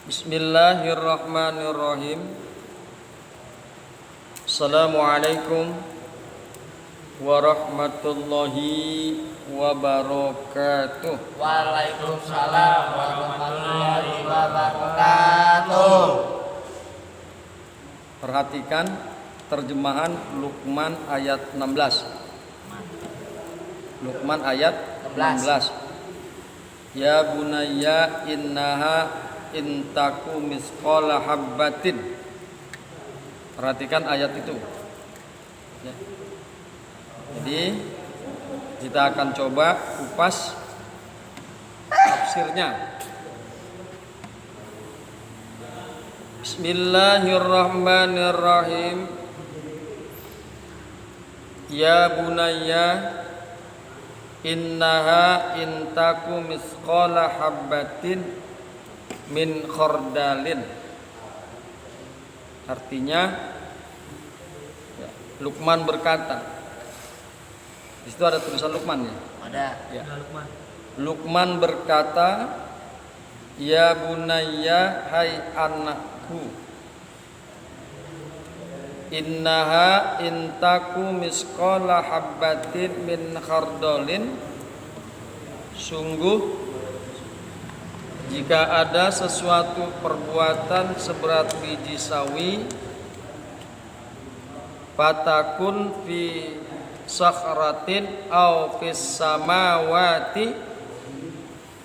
Bismillahirrahmanirrahim. Assalamualaikum warahmatullahi wabarakatuh. Waalaikumsalam warahmatullahi wabarakatuh. Perhatikan terjemahan Luqman ayat 16. Luqman ayat 16. Ya bunayya innaha intaku misqala habbatin. Perhatikan ayat itu ya. Jadi kita akan coba kupas tafsirnya. Bismillahirrahmanirrahim. Ya bunayya innaha intaku misqala habbatin min khordalin. Artinya ya, Luqman berkata. Di situ ada tulisan Luqman ya? Ada. Ya. Luqman berkata, ya bunayya, hai anakku, innaha intaku misqala habbatin min khardalin. Sungguh jika ada sesuatu perbuatan seberat biji sawi, fatakun fi sakhratin au fis samawati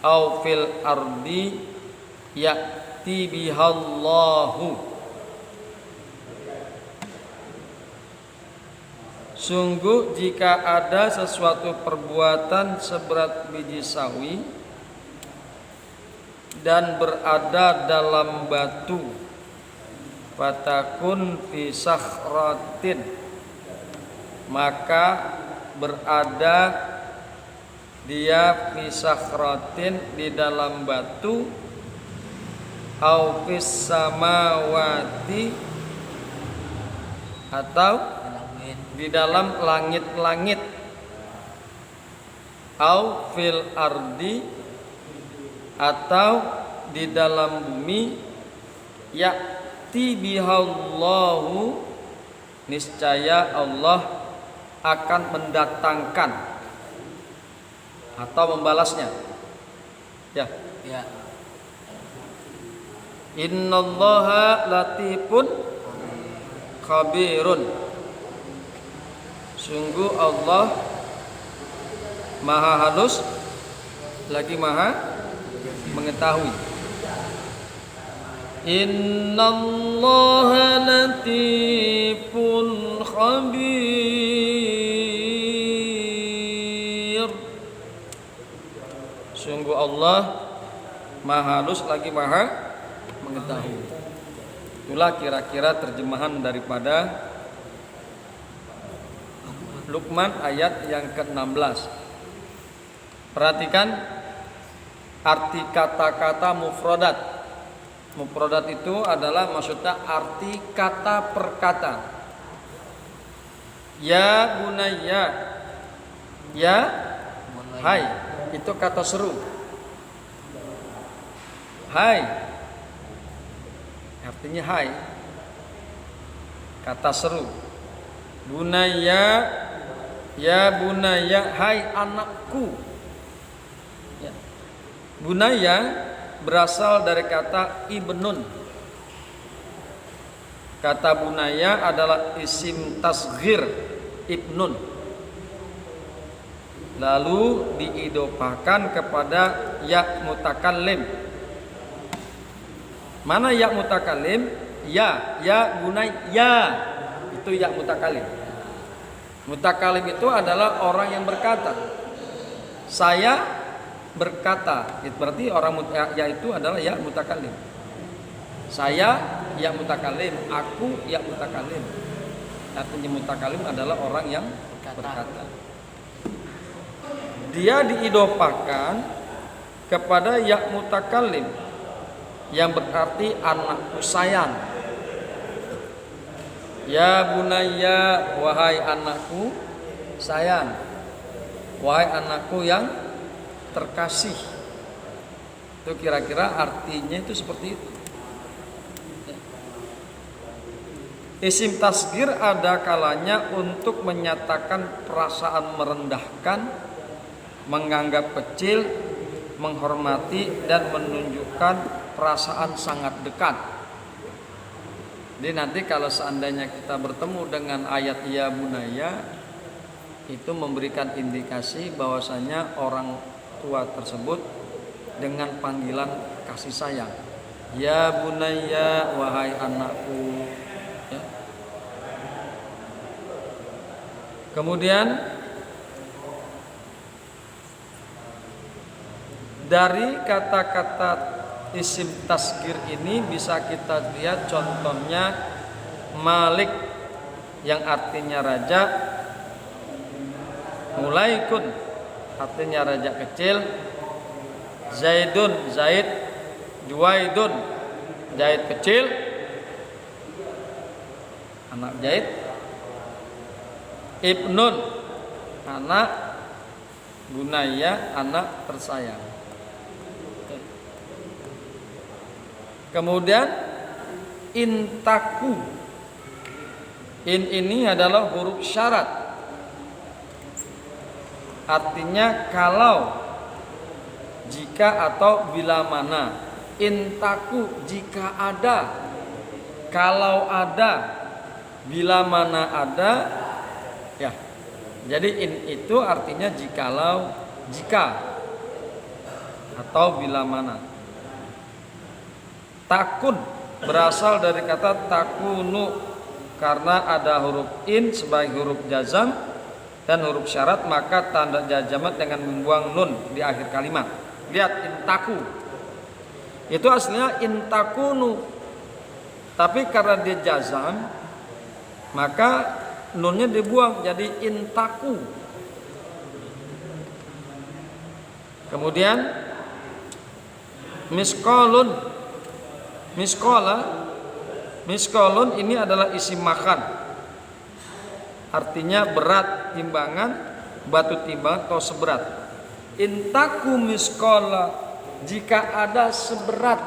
au fil ardi ya'ti bihallahu. Sungguh jika ada sesuatu perbuatan seberat biji sawi dan berada dalam batu, fatakun fi sakhratin, maka berada dia fi sakhratin di dalam batu, au fis samawati, atau di dalam langit-langit, au fil ardi, atau di dalam bumi, ya'ti bihallahu, niscaya Allah akan mendatangkan atau membalasnya. Ya. Ya. Innallaha latifun khabirun. Sungguh Allah maha halus lagi maha mengetahui. Innallaha latifun khabir. Sungguh Allah maha halus lagi maha mengetahui. Itulah kira-kira terjemahan daripada Luqman ayat yang ke-16. Perhatikan arti kata-kata mufradat. Mufradat itu adalah maksudnya arti kata per kata. Ya bunayya, ya hai, itu kata seru. Hai artinya hai, kata seru. Bunayya, ya bunayya, hai anakku. Ya. Bunayya berasal dari kata ibnun. Kata bunayya adalah isim tasghir ibnun, lalu diidofakan kepada ya mutakallim. Mana ya mutakallim? Ya bunayya, itu ya mutakallim. Mutakallim itu adalah orang yang berkata. Saya berkata, itu berarti orang ya itu adalah ya mutakallim. Saya ya mutakallim, aku ya mutakallim. Artinya mutakallim adalah orang yang berkata. Dia diidofakan kepada ya mutakallim yang berarti anakku sayang. Ya bunayya, wahai anakku sayang, wahai anakku yang terkasih. Itu kira-kira artinya itu seperti itu. Isim tasghir ada kalanya untuk menyatakan perasaan merendahkan, menganggap kecil, menghormati, dan menunjukkan perasaan sangat dekat. Jadi nanti kalau seandainya kita bertemu dengan ayat ya bunaya, itu memberikan indikasi bahwasanya orang tua tersebut dengan panggilan kasih sayang. Ya bunaya, wahai anakku. Ya. Kemudian dari kata-kata isim tasghir ini bisa kita lihat contohnya Malik yang artinya raja, Mulaikun artinya raja kecil, Zaidun Zaid, Juwaidun Zaid kecil, anak Zaid, Ibnun anak, Bunaya anak tersayang. Kemudian intaku, ini adalah huruf syarat, artinya kalau, jika atau bila mana. Intaku jika ada, kalau ada, bila mana ada, ya. Jadi in itu artinya jikalau, jika atau bila mana. Takun berasal dari kata takunu karena ada huruf in sebagai huruf jazam dan huruf syarat, maka tanda jazamat dengan membuang nun di akhir kalimat. Lihat intaku. Itu aslinya intakunu. Tapi karena dia jazam, maka nunnya dibuang jadi intaku. Kemudian miskolun. Miskolun ini adalah isim makan, artinya berat timbangan, batu timbangan atau seberat. Intaku miskola, jika ada seberat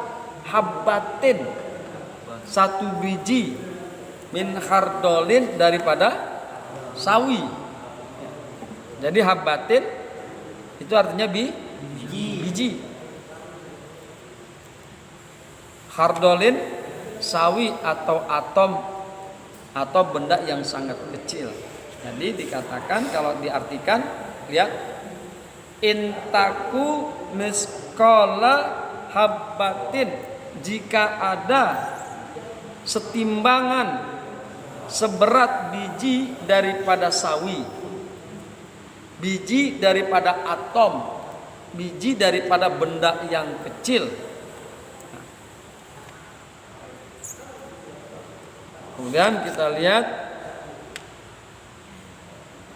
habbatin, satu biji, min khardolin daripada sawi. Jadi habbatin itu artinya biji. Khardolin sawi atau atom atau benda yang sangat kecil. Jadi dikatakan kalau diartikan, lihat intaku miskola habbatin, jika ada setimbangan seberat biji daripada sawi, biji daripada atom, biji daripada benda yang kecil. Kemudian kita lihat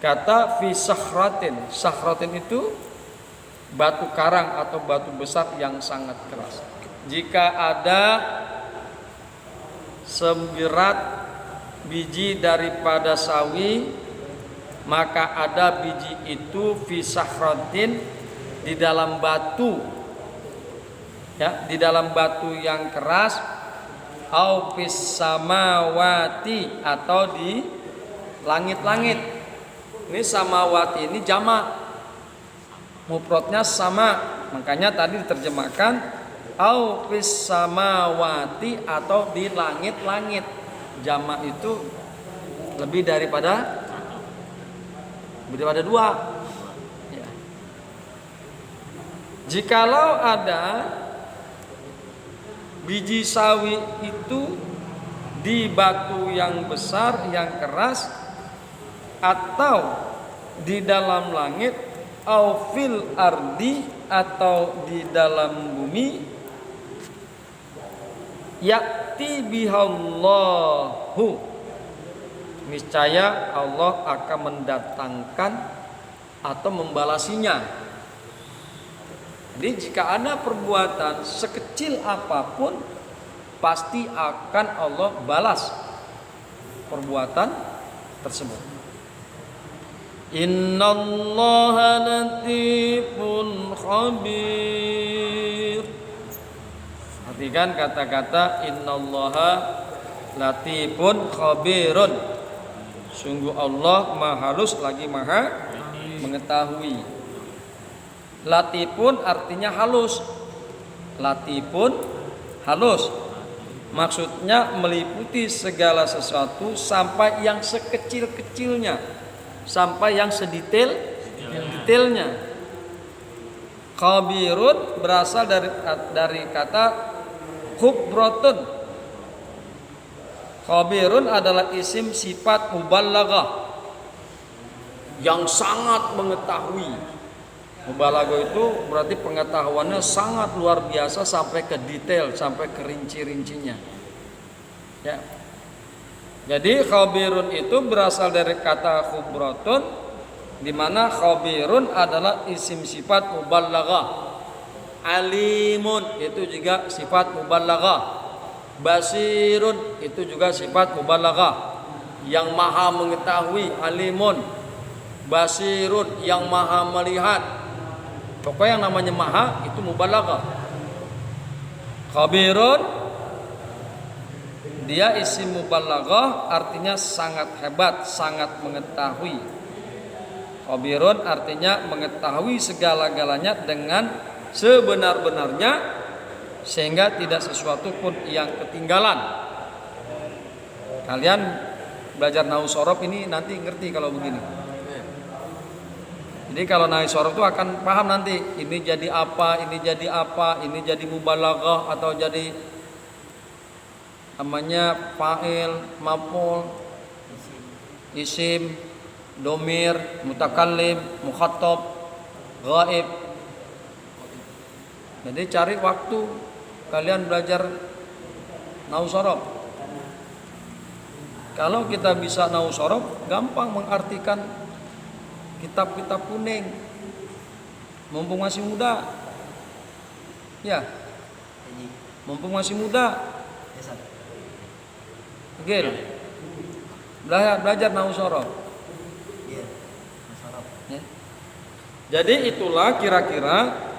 kata fi sakhratin. Sakhratin itu batu karang atau batu besar yang sangat keras. Jika ada seberat biji daripada sawi, maka ada biji itu fi sakhratin, di dalam batu, ya, di dalam batu yang keras, au fis samawati atau di langit-langit. Ini samawati ini jamak, mufradnya sama, makanya tadi diterjemahkan au fis samawati atau di langit-langit. Jamak itu lebih daripada dua. Ya. Jikalau ada biji sawi itu di batu yang besar, yang keras, atau di dalam langit, au fil ardi atau di dalam bumi, ya'ti bihallahu, niscaya Allah akan mendatangkan atau membalasinya. Jadi jika ada perbuatan sekecil apapun, pasti akan Allah balas perbuatan tersebut. Innallaha latifun khabir. Perhatikan kata-kata innallaha Latifun khabirun. Sungguh Allah maha halus lagi maha mengetahui. Latifun artinya halus. Latifun halus. Maksudnya meliputi segala sesuatu sampai yang sekecil-kecilnya, sampai yang sedetailnya. Khabirun berasal dari kata khubratun. Khabirun adalah isim sifat mubalaghah yang sangat mengetahui. Mubalaghah itu berarti pengetahuannya sangat luar biasa sampai ke detail, sampai ke rinci-rincinya. Ya. Jadi khabirun itu berasal dari kata khubratun, di mana khabirun adalah isim sifat mubalaghah. Alimun itu juga sifat mubalaghah. Basirun itu juga sifat mubalaghah, yang maha mengetahui. Alimun, basirun, yang maha melihat. Pokoknya yang namanya maha itu mubalaghah. Khabirun dia isim mubalaghah, artinya sangat hebat, sangat mengetahui. Khabirun artinya mengetahui segala-galanya dengan sebenar-benarnya, sehingga tidak sesuatu pun yang ketinggalan. Kalian belajar nahwu shorof ini nanti ngerti kalau begini. Jadi kalau nahwu shorof itu akan paham nanti ini jadi apa, ini jadi apa, ini jadi mubalaghah atau jadi namanya fa'il, maf'ul, isim, domir, mutakallim, mukhatab, ghaib. Jadi cari waktu kalian belajar nahwu shorof. Kalau kita bisa nahwu shorof, gampang mengartikan kitab-kitab kuning. Mumpung masih muda. Ya. Mumpung masih muda. Oke. Belajar nahwu shorof. Ya. Jadi itulah kira-kira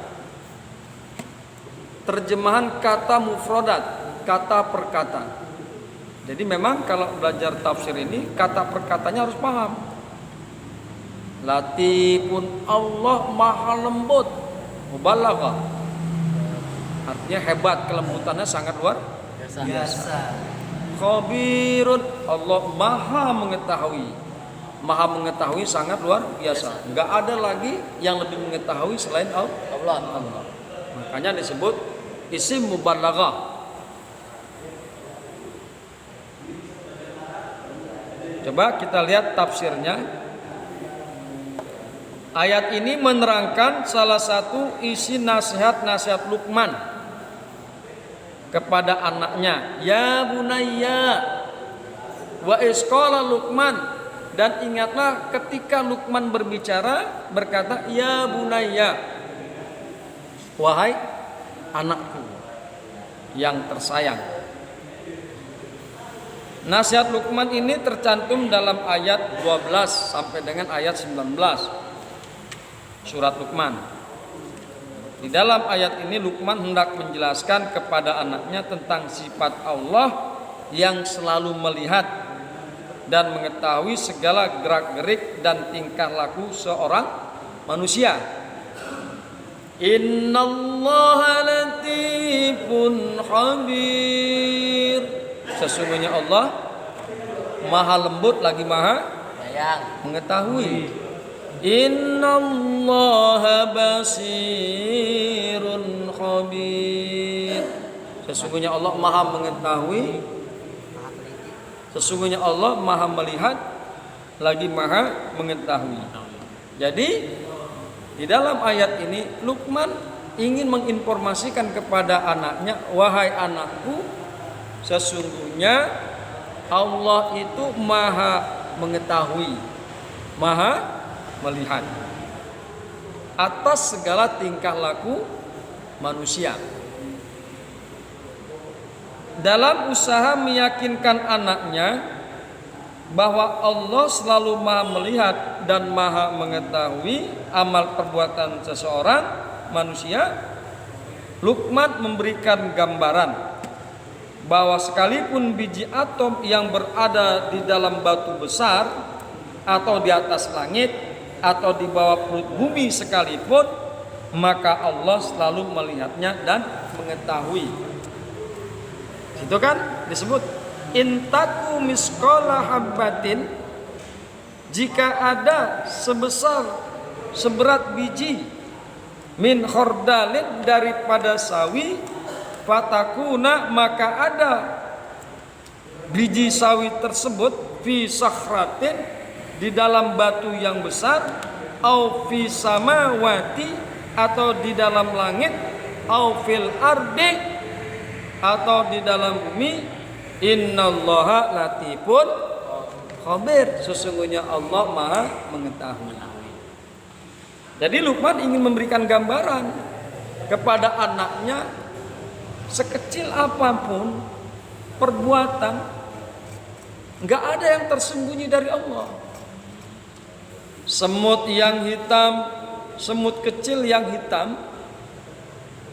terjemahan kata mufradat, kata per kata. Jadi memang kalau belajar tafsir ini kata per katanya harus paham. Latifun, Allah maha lembut, mubalaghah. Artinya hebat, kelembutannya sangat luar biasa. Khabirun, Allah maha mengetahui. Maha mengetahui sangat luar biasa. Enggak ada lagi yang lebih mengetahui selain Allah. Makanya disebut isim mubalaghah. Coba kita lihat tafsirnya. Ayat ini menerangkan salah satu isi nasihat Luqman kepada anaknya. Ya bunayya wa isqala Luqman. Dan ingatlah ketika Luqman berbicara berkata ya bunayya, wahai anakku yang tersayang. Nasihat Luqman ini tercantum dalam ayat 12 sampai dengan ayat 19 surat Luqman. Di dalam ayat ini Luqman hendak menjelaskan kepada anaknya tentang sifat Allah yang selalu melihat dan mengetahui segala gerak-gerik dan tingkah laku seorang manusia. Innallaha latifun khabir. Sesungguhnya Allah maha lembut lagi maha mengetahui. Innallaha basirun khabir. Sesungguhnya Allah maha mengetahui. Sesungguhnya Allah maha melihat lagi maha mengetahui. Jadi di dalam ayat ini Luqman ingin menginformasikan kepada anaknya, wahai anakku, sesungguhnya Allah itu maha mengetahui, maha melihat atas segala tingkah laku manusia. Dalam usaha meyakinkan anaknya bahwa Allah selalu maha melihat dan maha mengetahui amal perbuatan seseorang manusia, Luqman memberikan gambaran bahwa sekalipun biji atom yang berada di dalam batu besar atau di atas langit atau di bawah perut bumi sekalipun, maka Allah selalu melihatnya dan mengetahui. Itu kan disebut intaku misqala habbatin, jika ada seberat biji min khordalin daripada sawi, fatakuna maka ada biji sawi tersebut fi sakhratin di dalam batu yang besar, au fi samawati atau di dalam langit, au fil ardi atau di dalam bumi, innallaha latifun khabir, sesungguhnya Allah Maha mengetahui. Jadi Luqman ingin memberikan gambaran kepada anaknya, sekecil apapun perbuatan, nggak ada yang tersembunyi dari Allah. Semut yang hitam, semut kecil yang hitam,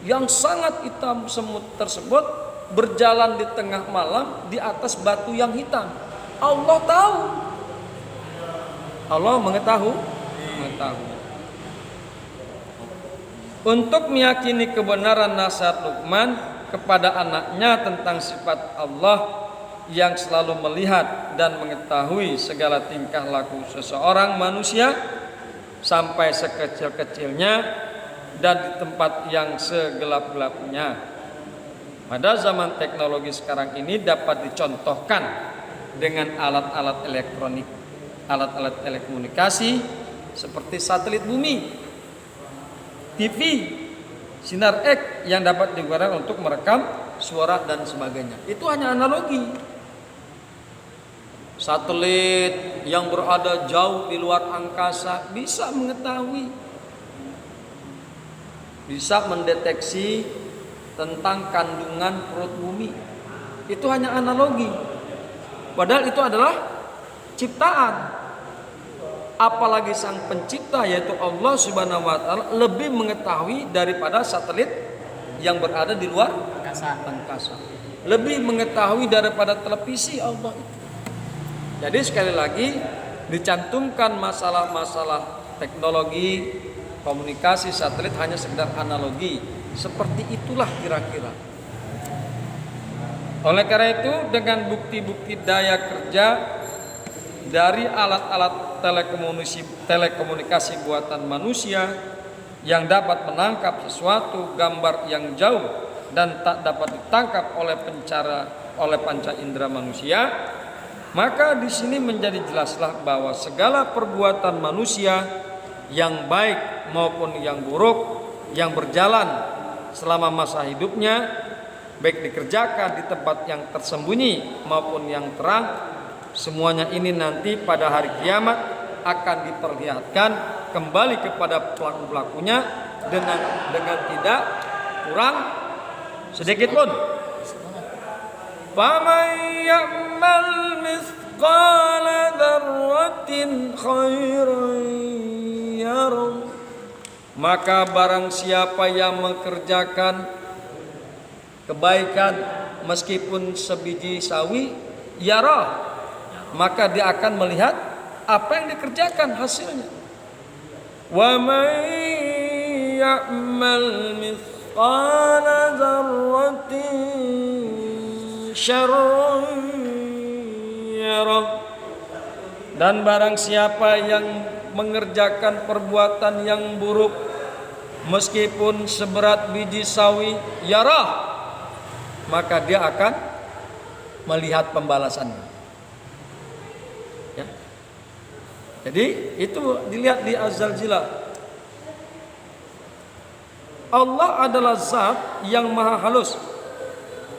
yang sangat hitam semut tersebut berjalan di tengah malam di atas batu yang hitam. Allah tahu. Allah mengetahui. Untuk meyakini kebenaran nasihat Luqman kepada anaknya tentang sifat Allah yang selalu melihat dan mengetahui segala tingkah laku seseorang manusia sampai sekecil-kecilnya dan di tempat yang segelap-gelapnya. Pada zaman teknologi sekarang ini dapat dicontohkan dengan alat-alat elektronik, alat-alat telekomunikasi seperti satelit bumi, TV, sinar X yang dapat digunakan untuk merekam suara dan sebagainya. Itu hanya analogi. Satelit yang berada jauh di luar angkasa bisa mengetahui, bisa mendeteksi tentang kandungan perut bumi. Itu hanya analogi. Padahal itu adalah ciptaan. Apalagi sang pencipta yaitu Allah Subhanahu wa taala lebih mengetahui daripada satelit yang berada di luar angkasa. Lebih mengetahui daripada televisi Allah itu. Jadi sekali lagi dicantumkan masalah-masalah teknologi komunikasi satelit hanya sekedar analogi. Seperti itulah kira-kira. Oleh karena itu dengan bukti-bukti daya kerja dari alat-alat telekomunikasi buatan manusia yang dapat menangkap sesuatu gambar yang jauh dan tak dapat ditangkap oleh panca indera manusia, maka di sini menjadi jelaslah bahwa segala perbuatan manusia yang baik maupun yang buruk yang berjalan selama masa hidupnya, baik dikerjakan di tempat yang tersembunyi maupun yang terang, semuanya ini nanti pada hari kiamat akan diperlihatkan kembali kepada pelaku-pelakunya dengan tidak kurang sedikit pun. Faman ya'mal mithqala dzarratin khairan yarah, maka barang siapa yang mengerjakan kebaikan meskipun sebiji sawi, yarah, maka dia akan melihat apa yang dikerjakan hasilnya. Wa may ya'mal mithqala dzarratin syarran yarah, dan barang siapa yang mengerjakan perbuatan yang buruk meskipun seberat biji sawi, yarah, maka dia akan melihat pembalasannya. Ya. Jadi itu dilihat di Az-Zalzilah. Allah adalah zat yang maha halus.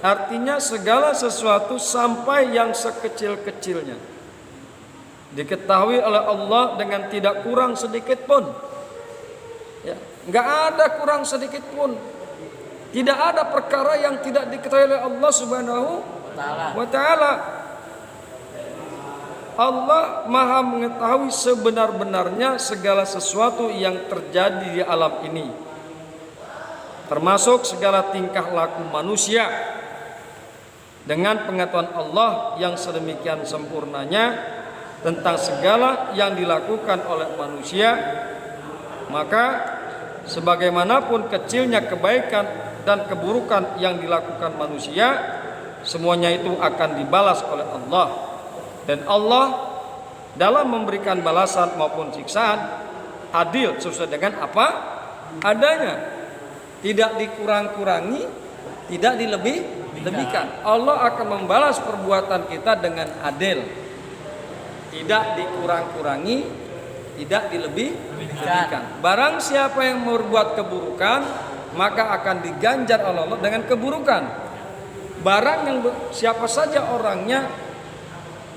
Artinya segala sesuatu sampai yang sekecil-kecilnya diketahui oleh Allah dengan tidak kurang sedikit pun. Ya, nggak ada kurang sedikit pun. Tidak ada perkara yang tidak diketahui oleh Allah Subhanahu wa taala. Allah Maha mengetahui sebenar-benarnya segala sesuatu yang terjadi di alam ini, termasuk segala tingkah laku manusia. dengan pengetahuan Allah yang sedemikian sempurnanya tentang segala yang dilakukan oleh manusia, maka sebagaimanapun kecilnya kebaikan dan keburukan yang dilakukan manusia, semuanya itu akan dibalas oleh Allah. Dan Allah dalam memberikan balasan maupun siksaan adil sesuai dengan apa adanya, tidak dikurang-kurangi, tidak dilebih-lebihkan. Allah akan membalas perbuatan kita dengan adil, tidak dikurang-kurangi, tidak dilebih-lebihkan. Barang siapa yang berbuat keburukan, maka akan diganjar oleh Allah dengan keburukan. Barang yang siapa saja orangnya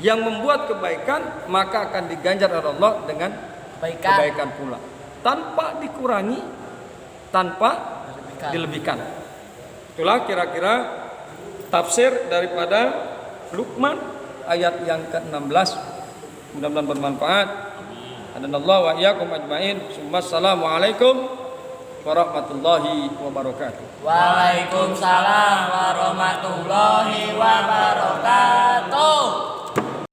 yang membuat kebaikan, maka akan diganjar oleh Allah dengan kebaikan pula, tanpa dikurangi, tanpa dilebihkan. Itulah kira-kira tafsir daripada Luqman ayat yang ke-16. Mudah-mudahan bermanfaat. Hadanallahu wa iyyakum ajmain. Assalamualaikum warahmatullahi wabarakatuh. Waalaikumsalam warahmatullahi wabarakatuh.